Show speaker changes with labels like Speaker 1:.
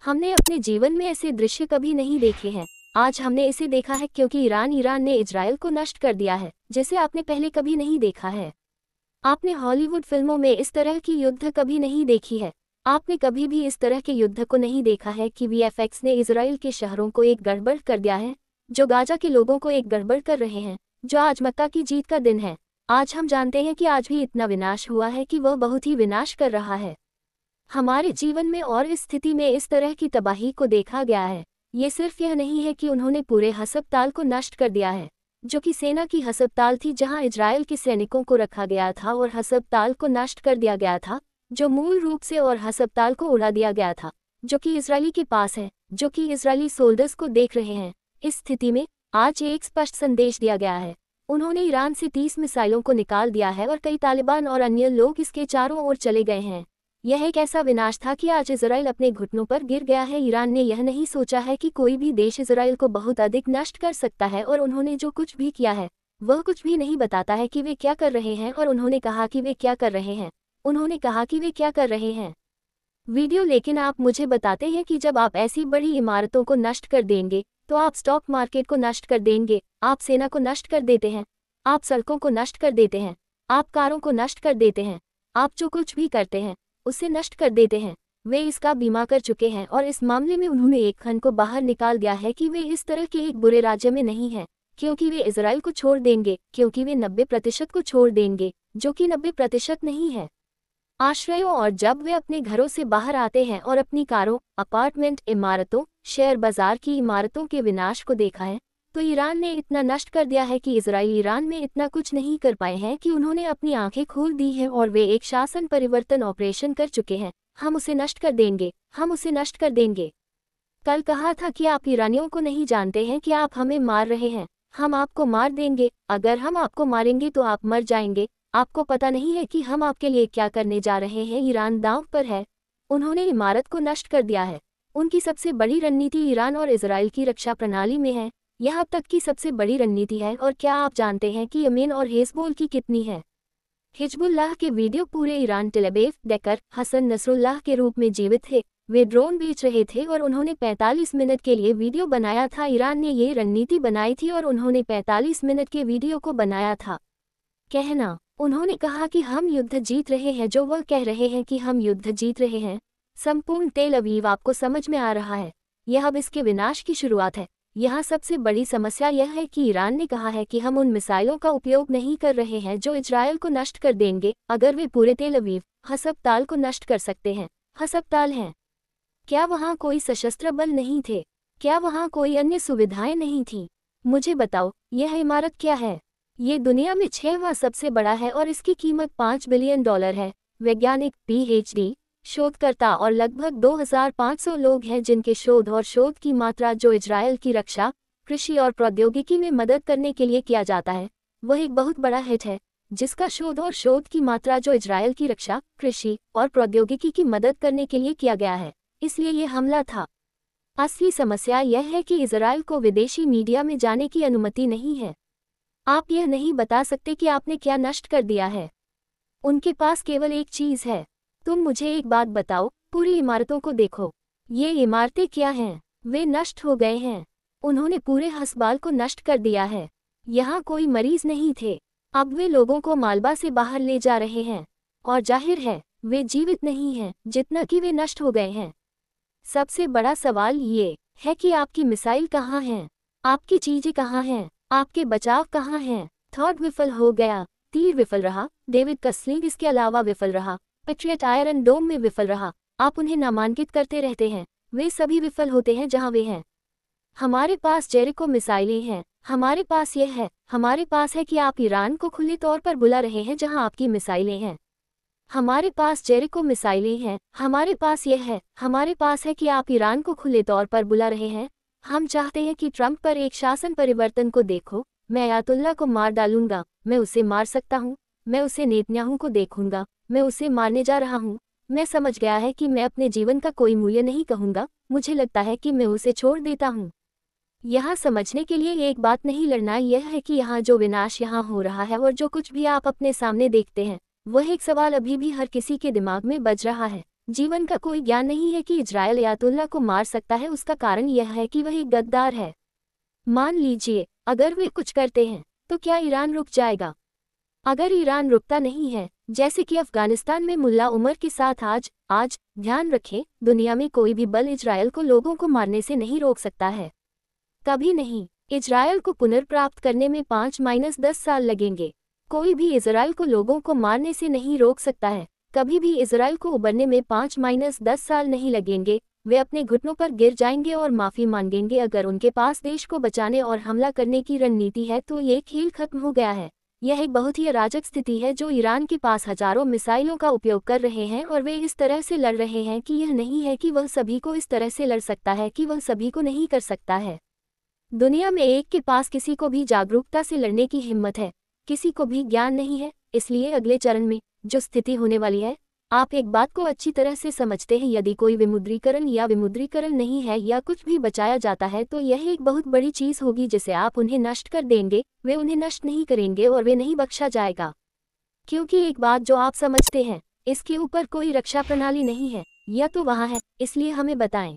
Speaker 1: हमने अपने जीवन में ऐसे दृश्य कभी नहीं देखे हैं। आज हमने इसे देखा है क्योंकि ईरान ने इजराइल को नष्ट कर दिया है, जिसे आपने पहले कभी नहीं देखा है। आपने हॉलीवुड फिल्मों में इस तरह की युद्ध कभी नहीं देखी है। आपने कभी भी इस तरह के युद्ध को नहीं देखा है कि वीएफएक्स ने इजराइल के शहरों को एक गड़बड़ कर दिया है, जो गाजा के लोगों को एक गड़बड़ कर रहे हैं, जो आज मक्का की जीत का दिन है। आज हम जानते हैं कि आज भी इतना विनाश हुआ है कि वह बहुत ही विनाश कर रहा है हमारे जीवन में, और इस स्थिति में इस तरह की तबाही को देखा गया है। ये सिर्फ यह नहीं है कि उन्होंने पूरे हस्पताल को नष्ट कर दिया है, जो कि सेना की हस्पताल थी जहां इजराइल के सैनिकों को रखा गया था, और हस्पताल को नष्ट कर दिया गया था जो मूल रूप से, और हस्पताल को उड़ा दिया गया था जो कि इजरायली के पास है, जो कि इजरायली सोल्जर्स को देख रहे हैं। इस स्थिति में आज एक स्पष्ट संदेश दिया गया है। उन्होंने ईरान से 30 मिसाइलों को निकाल दिया है और कई तालिबान और अन्य लोग इसके चारों ओर चले गए हैं। यह एक ऐसा विनाश था कि आज इजराइल अपने घुटनों पर गिर गया है। ईरान ने यह नहीं सोचा है कि कोई भी देश इजराइल को बहुत अधिक नष्ट कर सकता है, और उन्होंने जो कुछ भी किया है वह कुछ भी नहीं बताता है कि वे क्या कर रहे हैं, और उन्होंने कहा कि वे क्या कर रहे हैं। उन्होंने कहा कि वे क्या कर रहे हैं वीडियो। लेकिन आप मुझे बताते हैं कि जब आप ऐसी बड़ी इमारतों को नष्ट कर देंगे तो आप स्टॉक मार्केट को नष्ट कर देंगे, आप सेना को नष्ट कर देते हैं, आप सड़कों को नष्ट कर देते हैं, आप कारों को नष्ट कर देते हैं, आप जो कुछ भी करते हैं उसे नष्ट कर देते हैं। वे इसका बीमा कर चुके हैं, और इस मामले में उन्होंने एक खंड को बाहर निकाल दिया है कि वे इस तरह के एक बुरे राज्य में नहीं हैं, क्योंकि वे इजराइल को छोड़ देंगे, क्योंकि वे 90% को छोड़ देंगे, जो कि 90% नहीं है आश्रयों। और जब वे अपने घरों से बाहर आते हैं और अपनी कारों, अपार्टमेंट, इमारतों, शेयर बाजार की इमारतों के विनाश को देखा है, तो ईरान ने इतना नष्ट कर दिया है कि इजराइल ईरान में इतना कुछ नहीं कर पाए हैं कि उन्होंने अपनी आंखें खोल दी हैं, और वे एक शासन परिवर्तन ऑपरेशन कर चुके हैं। हम उसे नष्ट कर देंगे, हम उसे नष्ट कर देंगे। कल कहा था कि आप ईरानियों को नहीं जानते हैं कि आप हमें मार रहे हैं, हम आपको मार देंगे, अगर हम आपको मारेंगे तो आप मर जाएंगे। आपको पता नहीं है कि हम आपके लिए क्या करने जा रहे हैं। ईरान दांव पर है। उन्होंने इमारत को नष्ट कर दिया है। उनकी सबसे बड़ी रणनीति ईरान और इजराइल की रक्षा प्रणाली में है। यह अब तक की सबसे बड़ी रणनीति है। और क्या आप जानते हैं कि यमेन और हेजबोल की कितनी है? हिजबुल्लाह के वीडियो पूरे ईरान टेलअवीव देकर हसन नसरुल्लाह के रूप में जीवित थे। वे ड्रोन बेच रहे थे और उन्होंने 45 मिनट के लिए वीडियो बनाया था। ईरान ने ये रणनीति बनाई थी और उन्होंने 45 मिनट के वीडियो को बनाया था। कहना, उन्होंने कहा कि हम युद्ध जीत रहे हैं, जो वह कह रहे हैं कि हम युद्ध जीत रहे हैं। संपूर्ण तेल अवीव आपको समझ में आ रहा है। यह अब इसके विनाश की शुरुआत है। यहाँ सबसे बड़ी समस्या यह है कि ईरान ने कहा है कि हम उन मिसाइलों का उपयोग नहीं कर रहे हैं जो इजराइल को नष्ट कर देंगे अगर वे पूरे तेल अवीव हस्पताल को नष्ट कर सकते हैं। हस्पताल हैं। क्या वहाँ कोई सशस्त्र बल नहीं थे? क्या वहाँ कोई अन्य सुविधाएं नहीं थीं? मुझे बताओ, यह इमारत क्या है? ये दुनिया में 6वां सबसे बड़ा है और इसकी कीमत $5 बिलियन है। वैज्ञानिक, पीएचडी शोधकर्ता और लगभग 2500 लोग हैं जिनके शोध और शोध की मात्रा जो इजराइल की रक्षा, कृषि और प्रौद्योगिकी में मदद करने के लिए किया जाता है, वह एक बहुत बड़ा हिट है। जिसका शोध और शोध की मात्रा जो इजराइल की रक्षा, कृषि और प्रौद्योगिकी की मदद करने के लिए किया गया है, इसलिए ये हमला था। असली समस्या यह है कि इजराइल को विदेशी मीडिया में जाने की अनुमति नहीं है। आप यह नहीं बता सकते कि आपने क्या नष्ट कर दिया है। उनके पास केवल एक चीज़ है। तुम मुझे एक बात बताओ, पूरी इमारतों को देखो। ये इमारतें क्या हैं? वे नष्ट हो गए हैं। उन्होंने पूरे अस्पताल को नष्ट कर दिया है। यहाँ कोई मरीज नहीं थे। अब वे लोगों को मालबा से बाहर ले जा रहे हैं, और जाहिर है वे जीवित नहीं हैं जितना कि वे नष्ट हो गए हैं। सबसे बड़ा सवाल ये है कि आपकी मिसाइल कहाँ हैं? आपकी चीज़ें कहाँ हैं? आपके बचाव कहाँ हैं? थॉड विफल हो गया, तीर विफल रहा, डेविड का स्लिंग इसके अलावा विफल रहा, पेट्रियट आयरन डोम में विफल रहा। आप उन्हें नामांकित करते रहते हैं, वे सभी विफल होते हैं जहां वे हैं। हमारे पास जेरिको मिसाइलें हैं। हमारे पास यह है। हमारे पास है कि आप ईरान को खुले तौर पर बुला रहे हैं जहां आपकी मिसाइलें हैं। हमारे पास जेरिको मिसाइलें हैं। हमारे पास यह है। हमारे पास है कि आप ईरान को खुले तौर पर बुला रहे हैं। हम चाहते हैं कि ट्रंप पर एक शासन परिवर्तन को देखो। मैं अयातुल्ला को मार डालूंगा। मैं उसे मार सकता हूँ। मैं उसे नेतन्याहू को देखूंगा। मैं उसे मारने जा रहा हूँ। मैं समझ गया है कि मैं अपने जीवन का कोई मूल्य नहीं कहूँगा। मुझे लगता है कि मैं उसे छोड़ देता हूँ। यहाँ समझने के लिए एक बात नहीं लड़ना यह है कि यहाँ जो विनाश यहाँ हो रहा है और जो कुछ भी आप अपने सामने देखते हैं, वह एक सवाल अभी भी हर किसी के दिमाग में बज रहा है। जीवन का कोई ज्ञान नहीं है कि इजरायल आयतुल्लाह को मार सकता है। उसका कारण यह है कि वह एक गद्दार है। मान लीजिए अगर वे कुछ करते हैं तो क्या ईरान रुक जाएगा? अगर ईरान रुकता नहीं है, जैसे कि अफगानिस्तान में मुल्ला उमर के साथ आज ध्यान रखें, दुनिया में कोई भी बल इजरायल को लोगों को मारने से नहीं रोक सकता है। कभी नहीं। इजरायल को पुनर्प्राप्त करने में 5-10 साल लगेंगे। कोई भी इजरायल को लोगों को मारने से नहीं रोक सकता है। कभी भी इजरायल को उबरने में 5-10 साल नहीं लगेंगे। वे अपने घुटनों पर गिर जाएंगे और माफी मांगेंगे। अगर उनके पास देश को बचाने और हमला करने की रणनीति है तो ये खेल खत्म हो गया है। यह एक बहुत ही अराजक स्थिति है जो ईरान के पास हजारों मिसाइलों का उपयोग कर रहे हैं और वे इस तरह से लड़ रहे हैं कि यह नहीं है कि वह सभी को इस तरह से लड़ सकता है कि वह सभी को नहीं कर सकता है। दुनिया में एक के पास किसी को भी जागरूकता से लड़ने की हिम्मत है, किसी को भी ज्ञान नहीं है। इसलिए अगले चरण में जो स्थिति होने वाली है, आप एक बात को अच्छी तरह से समझते हैं। यदि कोई विमुद्रीकरण नहीं है या कुछ भी बचाया जाता है तो यह एक बहुत बड़ी चीज होगी जिसे आप उन्हें नष्ट कर देंगे। वे उन्हें नष्ट नहीं करेंगे और वे नहीं बख्शा जाएगा। क्योंकि एक बात जो आप समझते हैं, इसके ऊपर कोई रक्षा प्रणाली नहीं है, या तो वहाँ है, इसलिए हमें बताएं।